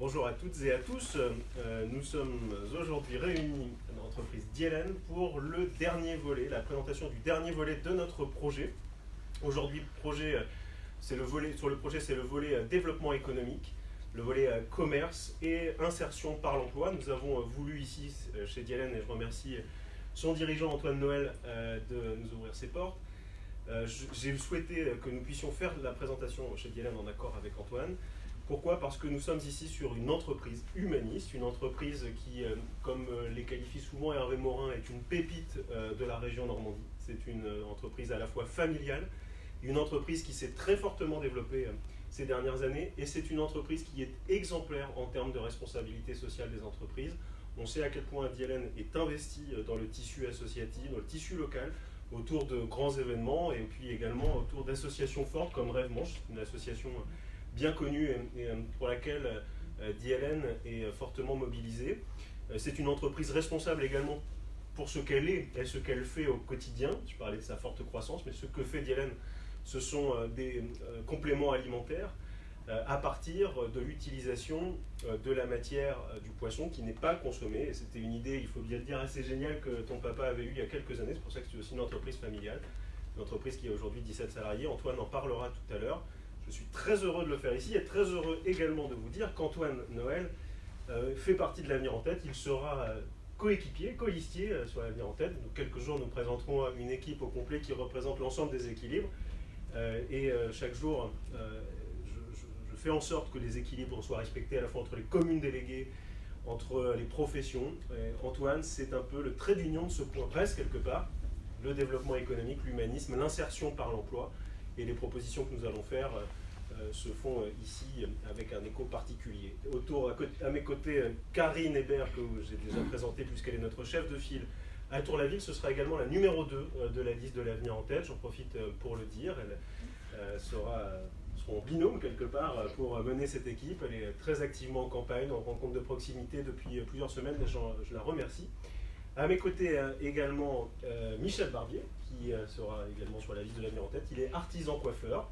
Bonjour à toutes et à tous. Nous sommes aujourd'hui réunis dans l'entreprise Dielen pour le dernier volet, la présentation du dernier volet de notre projet. Aujourd'hui, sur le projet, c'est le volet développement économique, le volet commerce et insertion par l'emploi. Nous avons voulu ici, chez Dielen, et je remercie son dirigeant Antoine Noël de nous ouvrir ses portes. J'ai souhaité que nous puissions faire la présentation chez Dielen en accord avec Antoine. Pourquoi? Parce que nous sommes ici sur une entreprise humaniste, une entreprise qui, comme les qualifie souvent Hervé Morin, est une pépite de la région Normandie. C'est une entreprise à la fois familiale, une entreprise qui s'est très fortement développée ces dernières années, et c'est une entreprise qui est exemplaire en termes de responsabilité sociale des entreprises. On sait à quel point Dielen est investi dans le tissu associatif, dans le tissu local, autour de grands événements, et puis également autour d'associations fortes comme Rêve Manche, une association bien connue et pour laquelle Dielen est fortement mobilisée. C'est une entreprise responsable également pour ce qu'elle est et ce qu'elle fait au quotidien. Je parlais de sa forte croissance, mais ce que fait Dielen, ce sont des compléments alimentaires à partir de l'utilisation de la matière du poisson qui n'est pas consommée. Et c'était une idée, il faut bien le dire, assez géniale que ton papa avait eue il y a quelques années. C'est pour ça que c'est aussi une entreprise familiale, une entreprise qui a aujourd'hui 17 salariés. Antoine en parlera tout à l'heure. Je suis très heureux de le faire ici et très heureux également de vous dire qu'Antoine Noël fait partie de l'Avenir en tête. Il sera coéquipier, colistier sur l'Avenir en tête. Dans quelques jours, nous présenterons une équipe au complet qui représente l'ensemble des équilibres. Chaque jour, je fais en sorte que les équilibres soient respectés à la fois entre les communes déléguées, entre les professions. Antoine, c'est un peu le trait d'union de ce point, presque quelque part, le développement économique, l'humanisme, l'insertion par l'emploi. Et les propositions que nous allons faire se font ici avec un écho particulier. À mes côtés, Karine Hébert, que j'ai déjà présentée puisqu'elle est notre chef de file à Tour-la-Ville. Ce sera également la numéro 2 de la liste de l'Avenir en tête. J'en profite pour le dire. Elle sera en binôme quelque part pour mener cette équipe. Elle est très activement en campagne, en rencontre de proximité depuis plusieurs semaines. Je la remercie. À mes côtés également Michel Barbier, qui sera également sur la liste de l'Avenir en tête. Il est artisan coiffeur,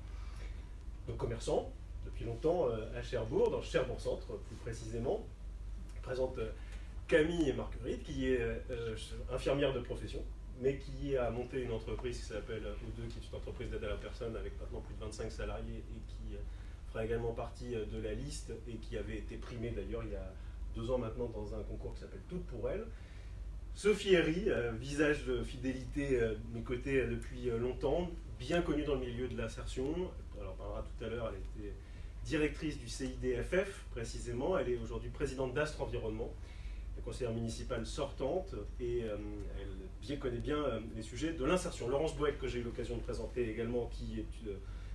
donc commerçant depuis longtemps à Cherbourg, dans le Cherbourg Centre plus précisément. Il présente Camille et Marguerite, qui est infirmière de profession, mais qui a monté une entreprise qui s'appelle O2, qui est une entreprise d'aide à la personne avec maintenant plus de 25 salariés et qui fera également partie de la liste et qui avait été primée d'ailleurs il y a 2 ans maintenant dans un concours qui s'appelle Toutes pour elle. Sophie Herry, visage de fidélité de mes côtés depuis longtemps, bien connue dans le milieu de l'insertion. Alors, on parlera tout à l'heure, elle était directrice du CIDFF précisément. Elle est aujourd'hui présidente d'Astre Environnement, conseillère municipale sortante, et elle connaît bien les sujets de l'insertion. Laurence Boëc, que j'ai eu l'occasion de présenter également, qui est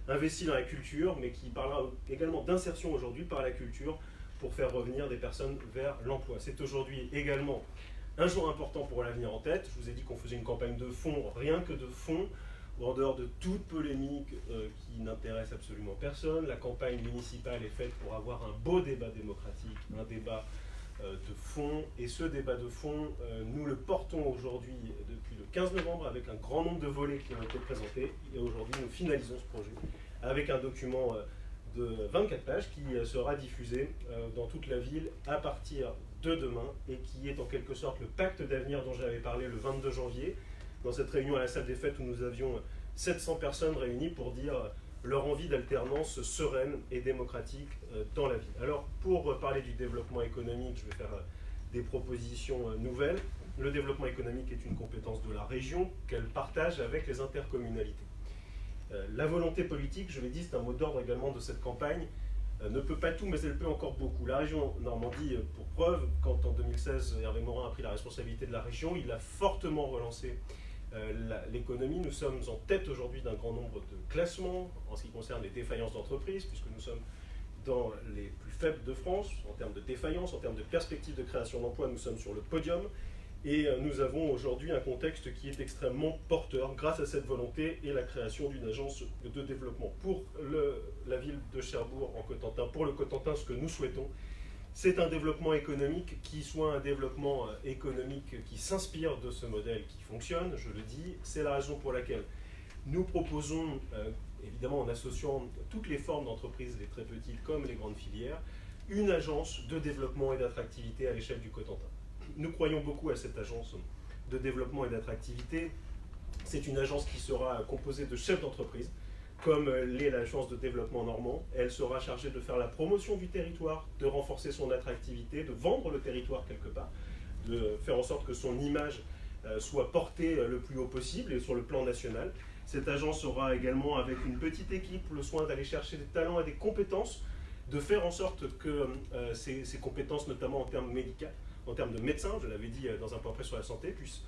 investie dans la culture, mais qui parlera également d'insertion aujourd'hui par la culture pour faire revenir des personnes vers l'emploi. C'est aujourd'hui également un jour important pour l'Avenir en tête. Je vous ai dit qu'on faisait une campagne de fond, rien que de fond, en dehors de toute polémique qui n'intéresse absolument personne. La campagne municipale est faite pour avoir un beau débat démocratique, un débat de fond. Et ce débat de fond, nous le portons aujourd'hui depuis le 15 novembre avec un grand nombre de volets qui ont été présentés. Et aujourd'hui, nous finalisons ce projet avec un document de 24 pages qui sera diffusé dans toute la ville à partir de demain et qui est en quelque sorte le pacte d'avenir dont j'avais parlé le 22 janvier dans cette réunion à la salle des fêtes où nous avions 700 personnes réunies pour dire leur envie d'alternance sereine et démocratique dans la ville. Alors pour parler du développement économique, je vais faire des propositions nouvelles. Le développement économique est une compétence de la région qu'elle partage avec les intercommunalités. La volonté politique, je l'ai dit, c'est un mot d'ordre également de cette campagne, ne peut pas tout, mais elle peut encore beaucoup. La région Normandie, pour preuve, quand en 2016, Hervé Morin a pris la responsabilité de la région, il a fortement relancé l'économie. Nous sommes en tête aujourd'hui d'un grand nombre de classements en ce qui concerne les défaillances d'entreprises, puisque nous sommes dans les plus faibles de France, en termes de défaillance, en termes de perspectives de création d'emplois, nous sommes sur le podium. Et nous avons aujourd'hui un contexte qui est extrêmement porteur grâce à cette volonté et la création d'une agence de développement pour la ville de Cherbourg en Cotentin. Pour le Cotentin, ce que nous souhaitons, c'est un développement économique qui soit un développement économique qui s'inspire de ce modèle qui fonctionne, je le dis. C'est la raison pour laquelle nous proposons, évidemment en associant toutes les formes d'entreprises, les très petites comme les grandes filières, une agence de développement et d'attractivité à l'échelle du Cotentin. Nous croyons beaucoup à cette agence de développement et d'attractivité. C'est une agence qui sera composée de chefs d'entreprise, comme l'est l'agence de développement normand. Elle sera chargée de faire la promotion du territoire, de renforcer son attractivité, de vendre le territoire quelque part, de faire en sorte que son image soit portée le plus haut possible et sur le plan national. Cette agence aura également, avec une petite équipe, le soin d'aller chercher des talents et des compétences, de faire en sorte que ces compétences, notamment en termes médicaux, en termes de médecins, je l'avais dit dans un point près sur la santé, puissent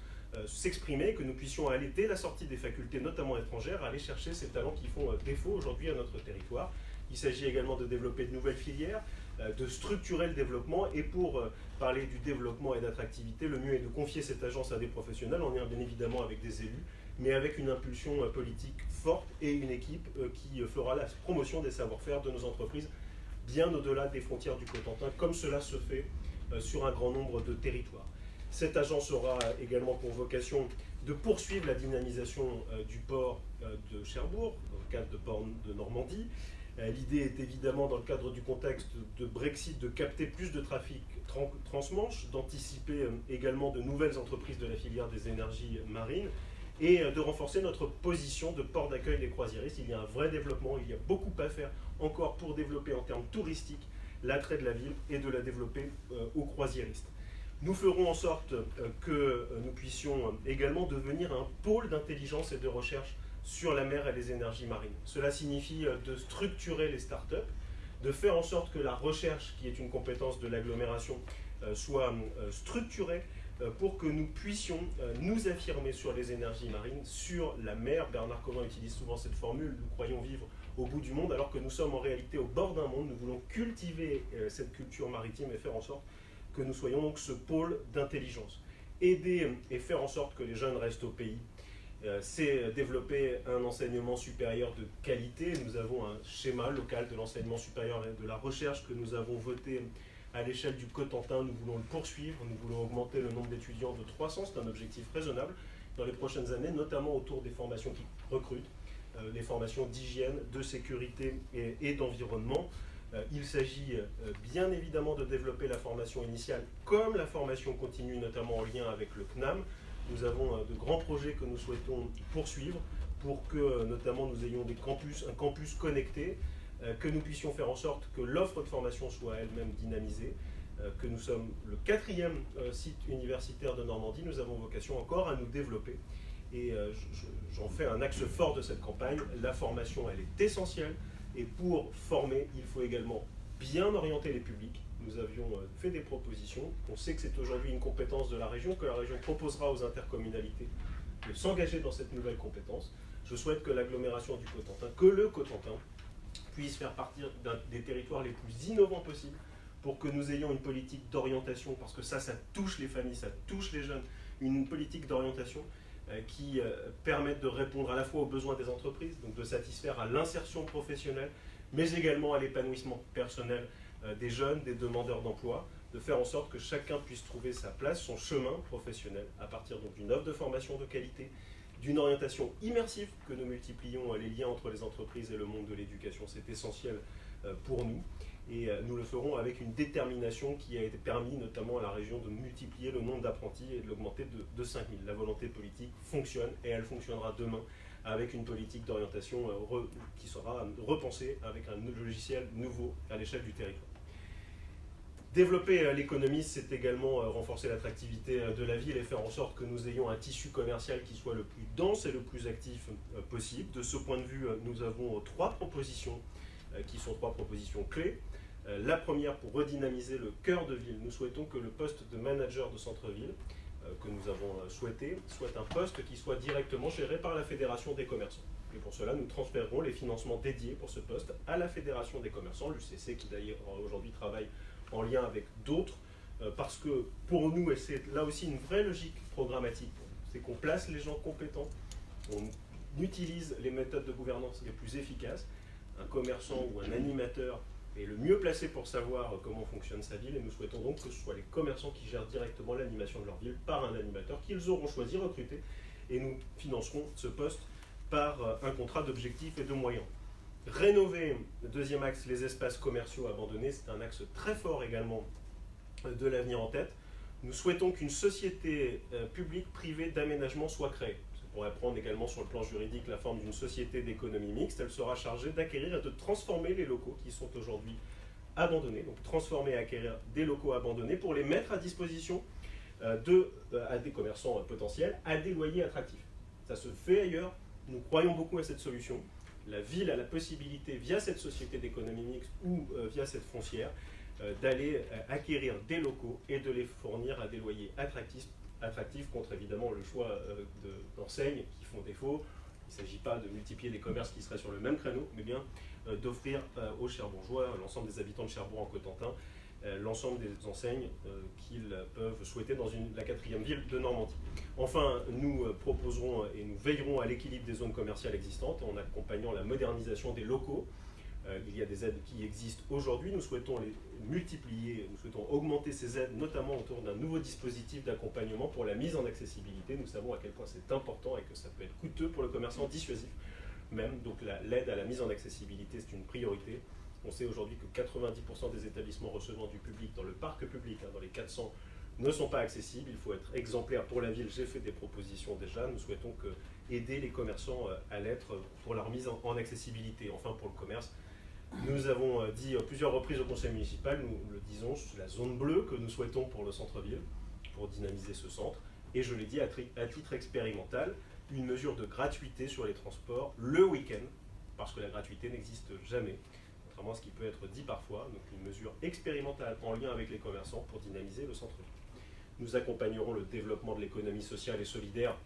s'exprimer, que nous puissions aller dès la sortie des facultés, notamment étrangères, aller chercher ces talents qui font défaut aujourd'hui à notre territoire. Il s'agit également de développer de nouvelles filières, de structurer le développement, et pour parler du développement et d'attractivité, le mieux est de confier cette agence à des professionnels, en lien bien évidemment avec des élus, mais avec une impulsion politique forte et une équipe qui fera la promotion des savoir-faire de nos entreprises bien au-delà des frontières du Cotentin, comme cela se fait sur un grand nombre de territoires. Cette agence aura également pour vocation de poursuivre la dynamisation du port de Cherbourg, dans le cadre de port de Normandie. L'idée est évidemment, dans le cadre du contexte de Brexit, de capter plus de trafic transmanche, d'anticiper également de nouvelles entreprises de la filière des énergies marines, et de renforcer notre position de port d'accueil des croisiéristes. Il y a un vrai développement, il y a beaucoup à faire encore pour développer en termes touristiques l'attrait de la ville et de la développer aux croisiéristes. Nous ferons en sorte que nous puissions également devenir un pôle d'intelligence et de recherche sur la mer et les énergies marines. Cela signifie de structurer les startups, de faire en sorte que la recherche, qui est une compétence de l'agglomération, soit structurée pour que nous puissions nous affirmer sur les énergies marines, sur la mer. Bernard Covin utilise souvent cette formule, nous croyons vivre au bout du monde, alors que nous sommes en réalité au bord d'un monde. Nous voulons cultiver cette culture maritime et faire en sorte que nous soyons donc ce pôle d'intelligence. Aider et faire en sorte que les jeunes restent au pays, c'est développer un enseignement supérieur de qualité. Nous avons un schéma local de l'enseignement supérieur et de la recherche que nous avons voté à l'échelle du Cotentin. Nous voulons le poursuivre, nous voulons augmenter le nombre d'étudiants de 300, c'est un objectif raisonnable dans les prochaines années, notamment autour des formations qui recrutent, les formations d'hygiène, de sécurité et d'environnement. Il s'agit bien évidemment de développer la formation initiale comme la formation continue, notamment en lien avec le CNAM. Nous avons de grands projets que nous souhaitons poursuivre pour que notamment nous ayons un campus connecté, que nous puissions faire en sorte que l'offre de formation soit elle-même dynamisée, que nous sommes le 4e site universitaire de Normandie. Nous avons vocation encore à nous développer et j'en fais un axe fort de cette campagne. La formation, elle est essentielle. Et pour former, il faut également bien orienter les publics. Nous avions fait des propositions. On sait que c'est aujourd'hui une compétence de la région, que la région proposera aux intercommunalités de s'engager dans cette nouvelle compétence. Je souhaite que l'agglomération du Cotentin, que le Cotentin, puisse faire partie des territoires les plus innovants possibles pour que nous ayons une politique d'orientation, parce que ça touche les familles, ça touche les jeunes, une politique d'orientation qui permettent de répondre à la fois aux besoins des entreprises, donc de satisfaire à l'insertion professionnelle, mais également à l'épanouissement personnel des jeunes, des demandeurs d'emploi, de faire en sorte que chacun puisse trouver sa place, son chemin professionnel, à partir d'une offre de formation de qualité, d'une orientation immersive, que nous multiplions les liens entre les entreprises et le monde de l'éducation. C'est essentiel pour nous. Et nous le ferons avec une détermination qui a été permis notamment à la région de multiplier le nombre d'apprentis et de l'augmenter de 5000. La volonté politique fonctionne et elle fonctionnera demain avec une politique d'orientation qui sera repensée avec un logiciel nouveau à l'échelle du territoire. Développer l'économie, c'est également renforcer l'attractivité de la ville et faire en sorte que nous ayons un tissu commercial qui soit le plus dense et le plus actif possible. De ce point de vue, nous avons 3 propositions qui sont 3 propositions clés. La première, pour redynamiser le cœur de ville, nous souhaitons que le poste de manager de centre-ville, que nous avons souhaité, soit un poste qui soit directement géré par la Fédération des commerçants. Et pour cela, nous transférerons les financements dédiés pour ce poste à la Fédération des commerçants, l'UCC, qui d'ailleurs aujourd'hui travaille en lien avec d'autres, parce que pour nous, et c'est là aussi une vraie logique programmatique, c'est qu'on place les gens compétents, on utilise les méthodes de gouvernance les plus efficaces. Un commerçant ou un animateur est le mieux placé pour savoir comment fonctionne sa ville, et nous souhaitons donc que ce soit les commerçants qui gèrent directement l'animation de leur ville par un animateur qu'ils auront choisi, recruté, et nous financerons ce poste par un contrat d'objectifs et de moyens. Rénover, le deuxième axe, les espaces commerciaux abandonnés, c'est un axe très fort également de l'avenir en tête. Nous souhaitons qu'une société publique-privée d'aménagement soit créée. Ça pourrait prendre également sur le plan juridique la forme d'une société d'économie mixte. Elle sera chargée d'acquérir et de transformer les locaux qui sont aujourd'hui abandonnés. Donc transformer et acquérir des locaux abandonnés pour les mettre à disposition à des commerçants potentiels à des loyers attractifs. Ça se fait ailleurs. Nous croyons beaucoup à cette solution. La ville a la possibilité, via cette société d'économie mixte ou via cette foncière, d'aller acquérir des locaux et de les fournir à des loyers attractifs contre évidemment le choix d'enseignes qui font défaut. Il ne s'agit pas de multiplier les commerces qui seraient sur le même créneau, mais bien d'offrir aux Cherbourgeois, l'ensemble des habitants de Cherbourg en Cotentin, l'ensemble des enseignes qu'ils peuvent souhaiter dans la 4e ville de Normandie. Enfin, nous proposerons et nous veillerons à l'équilibre des zones commerciales existantes en accompagnant la modernisation des locaux. Il y a des aides qui existent aujourd'hui, nous souhaitons les multiplier, nous souhaitons augmenter ces aides, notamment autour d'un nouveau dispositif d'accompagnement pour la mise en accessibilité. Nous savons à quel point c'est important et que ça peut être coûteux pour le commerçant, dissuasif même. Donc l'aide à la mise en accessibilité, c'est une priorité. On sait aujourd'hui que 90% des établissements recevant du public dans le parc public, dans les 400, ne sont pas accessibles. Il faut être exemplaire pour la ville. J'ai fait des propositions déjà. Nous souhaitons aider les commerçants à l'être pour leur mise en accessibilité. Enfin, pour le commerce, nous avons dit à plusieurs reprises au conseil municipal, nous le disons, c'est la zone bleue que nous souhaitons pour le centre-ville, pour dynamiser ce centre. Et je l'ai dit à titre expérimental, une mesure de gratuité sur les transports le week-end, parce que la gratuité n'existe jamais, contrairement à ce qui peut être dit parfois. Donc une mesure expérimentale en lien avec les commerçants pour dynamiser le centre-ville. Nous accompagnerons le développement de l'économie sociale et solidaire.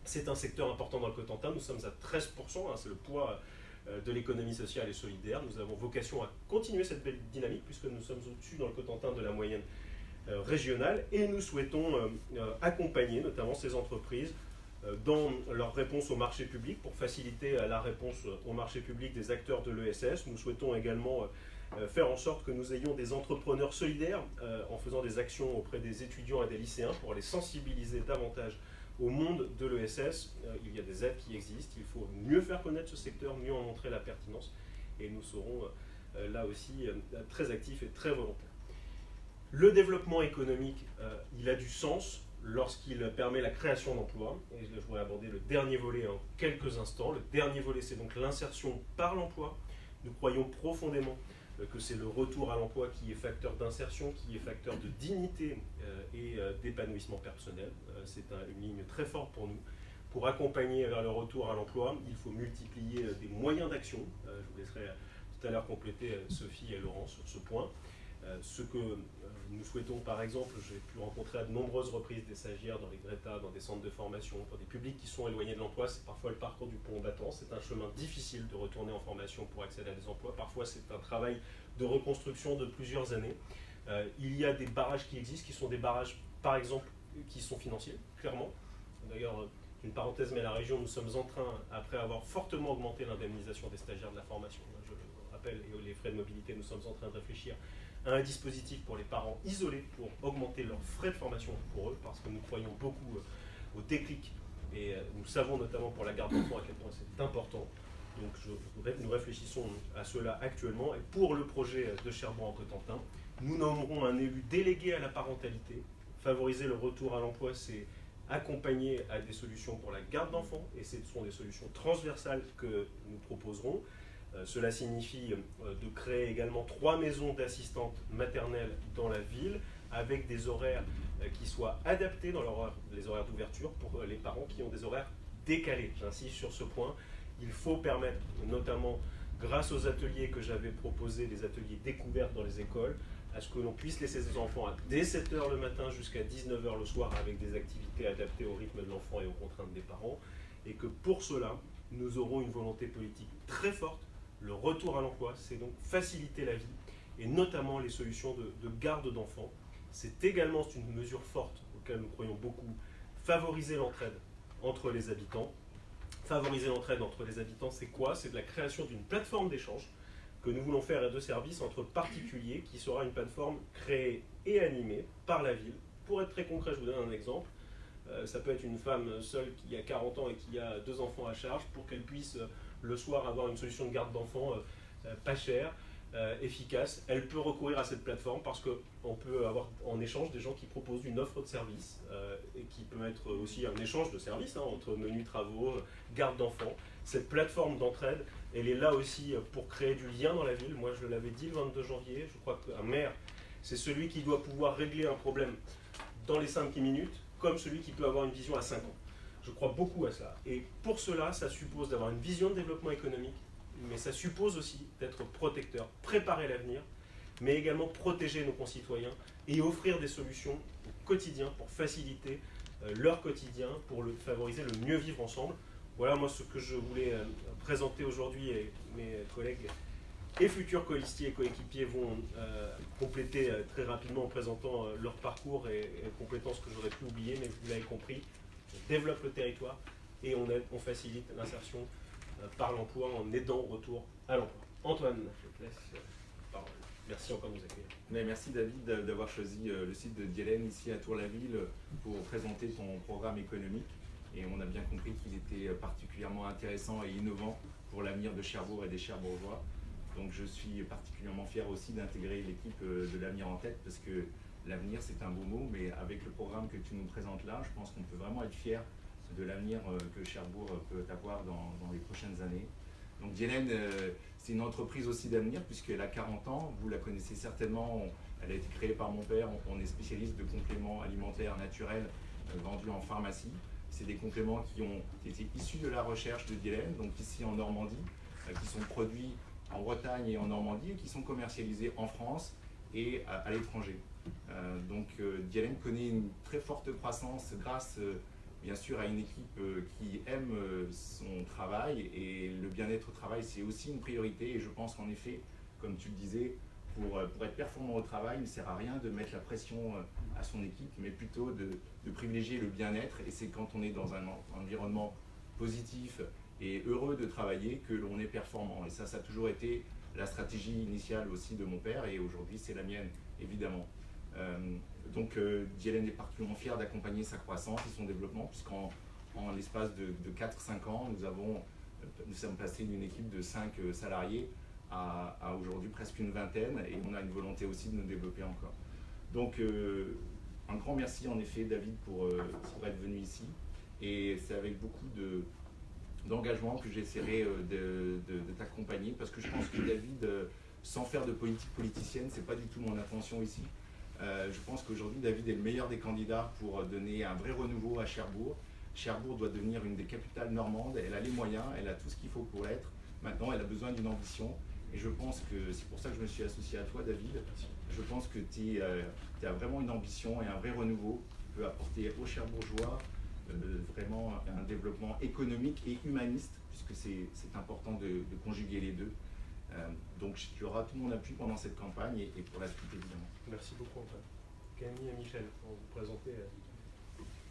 C'est un secteur important dans le Cotentin. Nous sommes à 13%, c'est le poids de l'économie sociale et solidaire. Nous avons vocation à continuer cette belle dynamique puisque nous sommes au-dessus dans le Cotentin de la moyenne régionale et nous souhaitons accompagner notamment ces entreprises dans leur réponse au marché public pour faciliter la réponse au marché public des acteurs de l'ESS. Nous souhaitons également faire en sorte que nous ayons des entrepreneurs solidaires en faisant des actions auprès des étudiants et des lycéens pour les sensibiliser davantage au monde de l'ESS. Il y a des aides qui existent, il faut mieux faire connaître ce secteur, mieux en montrer la pertinence et nous serons là aussi très actifs et très volontaires. Le développement économique, il a du sens lorsqu'il permet la création d'emplois. Et je voudrais aborder le dernier volet en quelques instants. Le dernier volet, c'est donc l'insertion par l'emploi. Nous croyons profondément que c'est le retour à l'emploi qui est facteur d'insertion, qui est facteur de dignité et d'épanouissement personnel. C'est une ligne très forte pour nous. Pour accompagner vers le retour à l'emploi, il faut multiplier des moyens d'action. Je vous laisserai tout à l'heure compléter Sophie et Laurent sur ce point. Ce que nous souhaitons, par exemple, j'ai pu rencontrer à de nombreuses reprises des stagiaires dans les Greta, dans des centres de formation, pour des publics qui sont éloignés de l'emploi. C'est parfois le parcours du pont battant. C'est un chemin difficile de retourner en formation pour accéder à des emplois. Parfois, c'est un travail de reconstruction de plusieurs années. Il y a des barrages qui existent, qui sont des barrages, par exemple, qui sont financiers, clairement. D'ailleurs, une parenthèse, mais la région, nous sommes en train, après avoir fortement augmenté l'indemnisation des stagiaires de la formation, je le rappelle, et les frais de mobilité, nous sommes en train de réfléchir à un dispositif pour les parents isolés pour augmenter leurs frais de formation pour eux, parce que nous croyons beaucoup au déclic, et nous savons notamment pour la garde d'enfants à quel point c'est important. Donc nous réfléchissons à cela actuellement, et pour le projet de Cherbourg en Cotentin, nous nommerons un élu délégué à la parentalité. Favoriser le retour à l'emploi, c'est accompagner à des solutions pour la garde d'enfants, et ce sont des solutions transversales que nous proposerons. Cela signifie de créer également 3 maisons d'assistantes maternelles dans la ville, avec des horaires qui soient adaptés dans les horaires d'ouverture pour les parents qui ont des horaires décalés. J'insiste sur ce point. Il faut permettre, notamment grâce aux ateliers que j'avais proposés, les ateliers découvertes dans les écoles, à ce que l'on puisse laisser ses enfants dès 7 h le matin jusqu'à 19 h le soir avec des activités adaptées au rythme de l'enfant et aux contraintes des parents, et que pour cela, nous aurons une volonté politique très forte. Le retour à l'emploi, c'est donc faciliter la vie, et notamment les solutions de garde d'enfants. C'est également une mesure forte auquel nous croyons beaucoup, favoriser l'entraide entre les habitants. Favoriser l'entraide entre les habitants, c'est quoi? C'est de la création d'une plateforme d'échange que nous voulons faire à 2 services entre particuliers, qui sera une plateforme créée et animée par la ville. Pour être très concret, je vous donne un exemple. Ça peut être une femme seule qui a 40 ans et qui a 2 enfants à charge, pour qu'elle puisse le soir avoir une solution de garde d'enfants pas chère, efficace, elle peut recourir à cette plateforme parce qu'on peut avoir en échange des gens qui proposent une offre de service et qui peut être aussi un échange de services entre menus travaux, garde d'enfants. Cette plateforme d'entraide, elle est là aussi pour créer du lien dans la ville. Moi, je l'avais dit le 22 janvier, je crois qu'un maire, c'est celui qui doit pouvoir régler un problème dans les 5 minutes, comme celui qui peut avoir une vision à 5 ans. Je crois beaucoup à cela. Et pour cela, ça suppose d'avoir une vision de développement économique, mais ça suppose aussi d'être protecteur, préparer l'avenir, mais également protéger nos concitoyens et offrir des solutions au quotidien pour faciliter leur quotidien, pour favoriser le mieux vivre ensemble. Voilà moi ce que je voulais présenter aujourd'hui, et mes collègues et futurs colistiers et coéquipiers vont compléter très rapidement en présentant leur parcours et complétant ce que j'aurais pu oublier, mais vous l'avez compris, on développe le territoire et on facilite l'insertion par l'emploi en aidant au retour à l'emploi. Antoine, je te laisse la parole. Merci encore de nous accueillir. Mais merci David d'avoir choisi le site de Dielen ici à Tour-la-Ville pour présenter ton programme économique. Et on a bien compris qu'il était particulièrement intéressant et innovant pour l'avenir de Cherbourg et des Cherbourgeois. Donc je suis particulièrement fier aussi d'intégrer l'équipe de l'avenir en tête, parce que l'avenir c'est un beau mot, mais avec le programme que tu nous présentes là, je pense qu'on peut vraiment être fier de l'avenir que Cherbourg peut avoir dans les prochaines années. Donc Dielen, c'est une entreprise aussi d'avenir puisqu'elle a 40 ans, vous la connaissez certainement, elle a été créée par mon père, on est spécialiste de compléments alimentaires naturels vendus en pharmacie. C'est des compléments qui ont été issus de la recherche de Dielen, donc ici en Normandie, qui sont produits en Bretagne et en Normandie et qui sont commercialisés en France et à l'étranger. Donc Dielen connaît une très forte croissance grâce bien sûr à une équipe qui aime son travail, et le bien-être au travail c'est aussi une priorité, et je pense qu'en effet, comme tu le disais, pour être performant au travail, il ne sert à rien de mettre la pression à son équipe, mais plutôt de privilégier le bien-être, et c'est quand on est dans un environnement positif et heureux de travailler que l'on est performant, et ça a toujours été la stratégie initiale aussi de mon père, et aujourd'hui c'est la mienne évidemment. Donc Dielen est particulièrement fier d'accompagner sa croissance et son développement, puisqu'en l'espace de 4-5 ans, nous sommes passés d'une équipe de 5 salariés à aujourd'hui presque une vingtaine, et on a une volonté aussi de nous développer encore. Donc un grand merci en effet David pour être venu ici, et c'est avec beaucoup d'engagement que j'essaierai de t'accompagner, parce que je pense que David, sans faire de politique politicienne, c'est pas du tout mon intention ici. Je pense qu'aujourd'hui, David est le meilleur des candidats pour donner un vrai renouveau à Cherbourg. Cherbourg doit devenir une des capitales normandes, elle a les moyens, elle a tout ce qu'il faut pour l'être. Maintenant, elle a besoin d'une ambition, et je pense que c'est pour ça que je me suis associé à toi, David. Je pense que tu as vraiment une ambition et un vrai renouveau qui peut apporter aux Cherbourgeois vraiment un développement économique et humaniste, puisque c'est important de conjuguer les deux. Donc tu auras tout mon appui pendant cette campagne et pour la suite évidemment. Merci beaucoup Antoine. Camille et Michel, pour vous présenter.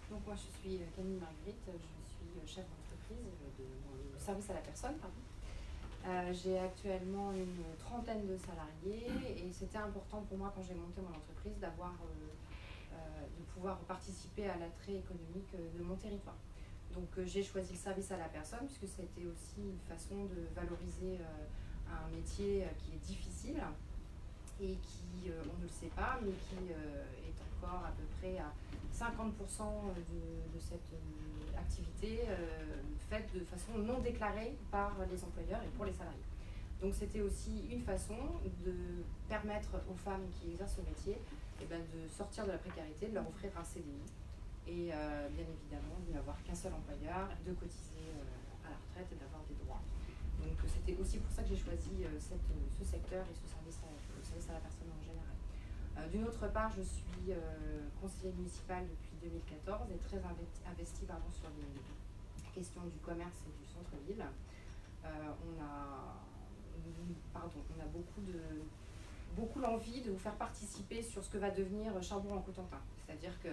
Donc moi je suis Camille Marguerite, je suis chef d'entreprise dans le service à la personne. J'ai actuellement une trentaine de salariés, et c'était important pour moi quand j'ai monté mon entreprise de pouvoir participer à l'attrait économique de mon territoire. Donc j'ai choisi le service à la personne puisque c'était aussi une façon de valoriser un métier qui est difficile et qui, on ne le sait pas, mais qui est encore à peu près à 50% de cette activité faite de façon non déclarée par les employeurs et pour les salariés. Donc c'était aussi une façon de permettre aux femmes qui exercent ce métier de sortir de la précarité, de leur offrir un CDI et bien évidemment de n'avoir qu'un seul employeur, de cotiser à la retraite et d'avoir des droits. Donc c'était aussi pour ça que j'ai choisi ce secteur et ce service à la personne en général. D'une autre part, je suis conseillère municipale depuis 2014 et très investie sur les questions du commerce et du centre-ville. On a beaucoup l'envie de vous faire participer sur ce que va devenir Cherbourg-en-Cotentin. C'est-à-dire que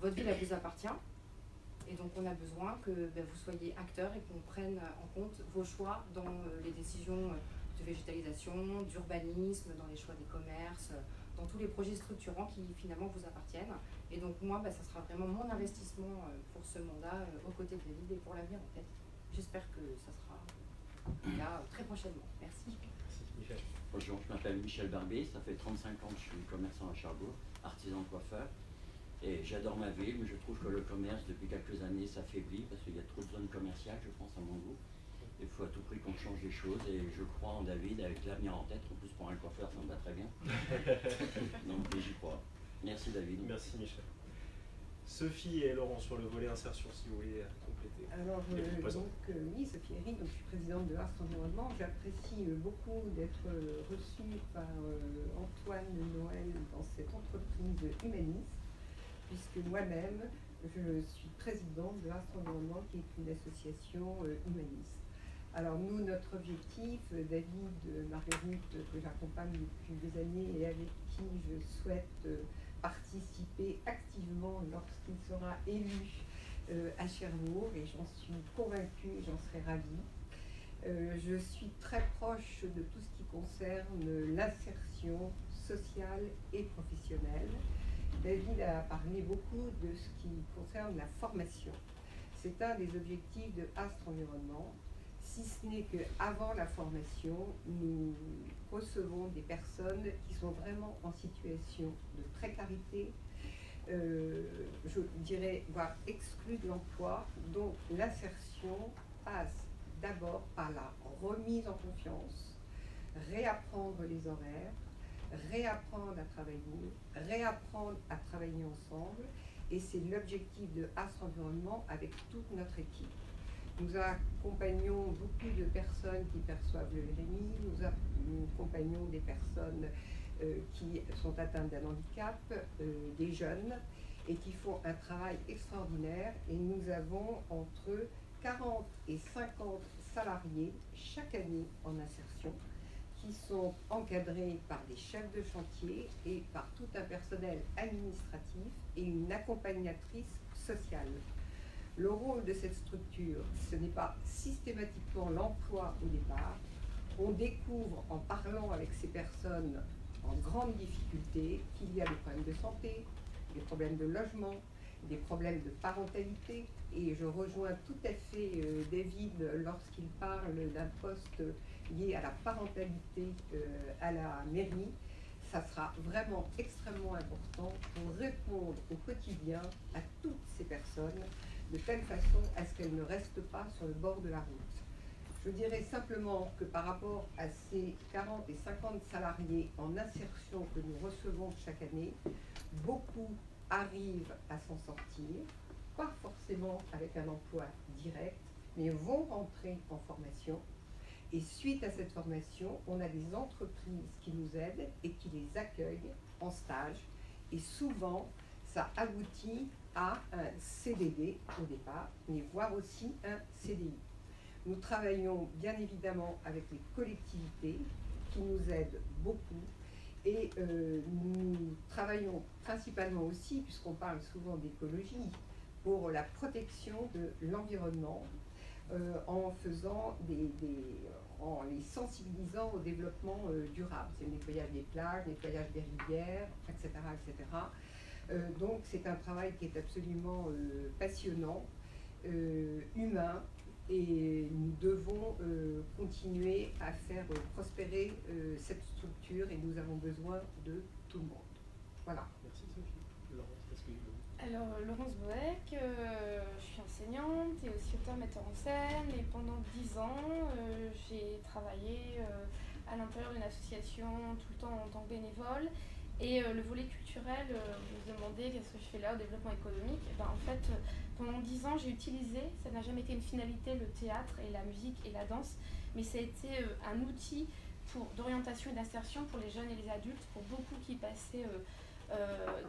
votre ville, elle vous appartient. Et donc on a besoin que vous soyez acteurs et qu'on prenne en compte vos choix dans les décisions de végétalisation, d'urbanisme, dans les choix des commerces, dans tous les projets structurants qui finalement vous appartiennent. Et donc moi, ça sera vraiment mon investissement pour ce mandat aux côtés de David et pour l'avenir en fait. J'espère que ça sera là, très prochainement. Merci. Merci Michel. Bonjour, je m'appelle Michel Barbé, ça fait 35 ans que je suis commerçant à Cherbourg, artisan coiffeur. Et j'adore ma ville, mais je trouve que le commerce, depuis quelques années, s'affaiblit parce qu'il y a trop de zones commerciales, je pense, à mon goût. Il faut à tout prix qu'on change les choses et je crois en David avec l'avenir en tête. En plus, pour un coiffeur, ça me va très bien. Donc, j'y crois. Merci David. Merci Michel. Sophie et Laurent sur le volet insertion, si vous voulez compléter. Alors, oui, Sophie Herry, donc je suis présidente de Ars Environnement. J'apprécie beaucoup d'être reçue par Antoine Noël dans cette entreprise humaniste, puisque moi-même, je suis présidente de Ars Environnement, qui est une association humaniste. Alors nous, notre objectif, David, Marguerite, que j'accompagne depuis des années et avec qui je souhaite participer activement lorsqu'il sera élu à Cherbourg, et j'en suis convaincue et j'en serai ravie. Je suis très proche de tout ce qui concerne l'insertion sociale et professionnelle. David a parlé beaucoup de ce qui concerne la formation. C'est un des objectifs de Astre Environnement, si ce n'est qu'avant la formation, nous recevons des personnes qui sont vraiment en situation de précarité, je dirais, voire exclues de l'emploi. Donc l'insertion passe d'abord par la remise en confiance, réapprendre les horaires, réapprendre à travailler, réapprendre à travailler ensemble, et c'est l'objectif de Astre Environnement avec toute notre équipe. Nous accompagnons beaucoup de personnes qui perçoivent le RMI, nous accompagnons des personnes qui sont atteintes d'un handicap, des jeunes, et qui font un travail extraordinaire. Et nous avons entre 40 et 50 salariés chaque année en insertion, qui sont encadrés par des chefs de chantier et par tout un personnel administratif et une accompagnatrice sociale. Le rôle de cette structure, ce n'est pas systématiquement l'emploi au départ. On découvre en parlant avec ces personnes en grande difficulté qu'il y a des problèmes de santé, des problèmes de logement, des problèmes de parentalité. Et je rejoins tout à fait David lorsqu'il parle d'un poste lié à la parentalité à la mairie. Ça sera vraiment extrêmement important pour répondre au quotidien à toutes ces personnes, de telle façon à ce qu'elles ne restent pas sur le bord de la route. Je dirais simplement que par rapport à ces 40 et 50 salariés en insertion que nous recevons chaque année, beaucoup arrivent à s'en sortir, pas forcément avec un emploi direct, mais vont rentrer en formation. Et suite à cette formation, on a des entreprises qui nous aident et qui les accueillent en stage. Et souvent, ça aboutit à un CDD au départ, mais voire aussi un CDI. Nous travaillons bien évidemment avec les collectivités qui nous aident beaucoup. Et nous travaillons principalement aussi, puisqu'on parle souvent d'écologie, pour la protection de l'environnement, en faisant en les sensibilisant au développement durable. C'est le nettoyage des plages, nettoyage des rivières, etc. etc. Donc c'est un travail qui est absolument passionnant, humain, et nous devons continuer à faire prospérer cette structure, et nous avons besoin de tout le monde. Voilà. Merci Sophie. Laurence, est-ce que Alors, Laurence Boeck, je suis enseignante et aussi auteure-metteur en scène, et pendant 10 ans, j'ai travaillé à l'intérieur d'une association tout le temps en tant que bénévole. Et le volet culturel, vous me demandez qu'est-ce que je fais là au développement économique. Et ben, en fait, pendant 10 ans, j'ai utilisé, ça n'a jamais été une finalité, le théâtre et la musique et la danse, mais ça a été un outil d'orientation et d'insertion pour les jeunes et les adultes, pour beaucoup qui passaient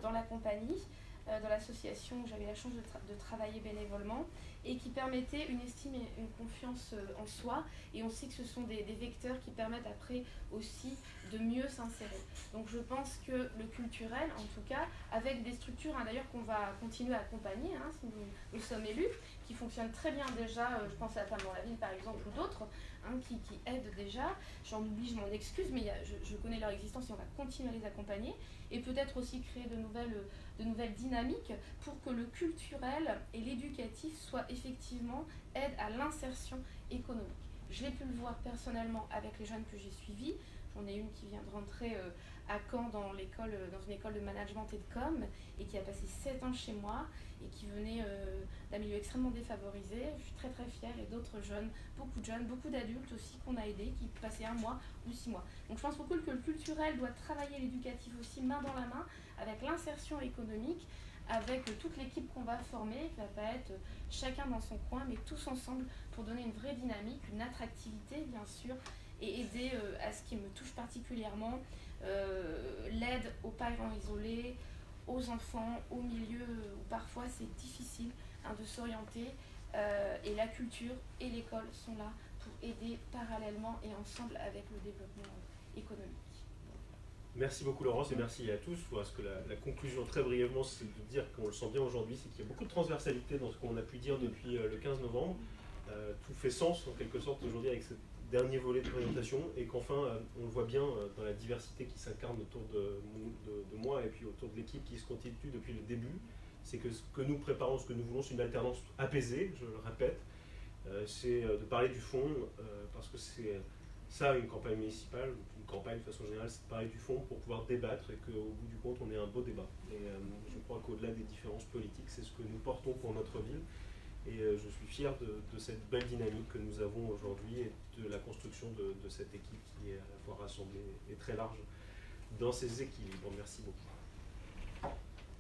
dans la compagnie, dans l'association où j'avais la chance de travailler bénévolement, et qui permettait une estime et une confiance en soi. Et on sait que ce sont des vecteurs qui permettent après aussi de mieux s'insérer. Donc je pense que le culturel, en tout cas, avec des structures d'ailleurs qu'on va continuer à accompagner, si nous sommes élus, qui fonctionnent très bien déjà, je pense à la Femme dans la ville par exemple, ou d'autres, qui aident déjà. J'en oublie, je m'en excuse, mais je connais leur existence et on va continuer à les accompagner. Et peut-être aussi créer de nouvelles dynamiques pour que le culturel et l'éducatif soient effectivement aident à l'insertion économique. Je l'ai pu le voir personnellement avec les jeunes que j'ai suivis. J'en ai une qui vient de rentrer à Caen dans une école de management et de com et qui a passé 7 ans chez moi et qui venait d'un milieu extrêmement défavorisé. Je suis très très fière, et d'autres jeunes, beaucoup d'adultes aussi qu'on a aidés qui passaient 1 mois ou 6 mois. Donc je pense beaucoup que le culturel doit travailler l'éducatif aussi main dans la main avec l'insertion économique, avec toute l'équipe qu'on va former, qui va pas être chacun dans son coin, mais tous ensemble pour donner une vraie dynamique, une attractivité bien sûr, et aider à ce qui me touche particulièrement, l'aide aux parents isolés, aux enfants, aux milieux où parfois c'est difficile de s'orienter, et la culture et l'école sont là pour aider parallèlement et ensemble avec le développement économique. Merci beaucoup Laurence et merci à tous. Parce que la conclusion très brièvement, c'est de dire qu'on le sent bien aujourd'hui, c'est qu'il y a beaucoup de transversalité dans ce qu'on a pu dire depuis le 15 novembre. Tout fait sens en quelque sorte aujourd'hui avec ce dernier volet de présentation, et qu'enfin on le voit bien dans la diversité qui s'incarne autour de moi et puis autour de l'équipe qui se constitue depuis le début. C'est que ce que nous préparons, ce que nous voulons, c'est une alternance apaisée, je le répète. C'est de parler du fond, parce que c'est ça une campagne municipale, une campagne de façon générale, c'est de parler du fond pour pouvoir débattre et qu'au bout du compte on ait un beau débat. Et je crois qu'au-delà des différences politiques, c'est ce que nous portons pour notre ville. Et je suis fier de cette belle dynamique que nous avons aujourd'hui et de la construction de cette équipe qui est à la fois rassemblée et très large dans ses équilibres. Merci beaucoup.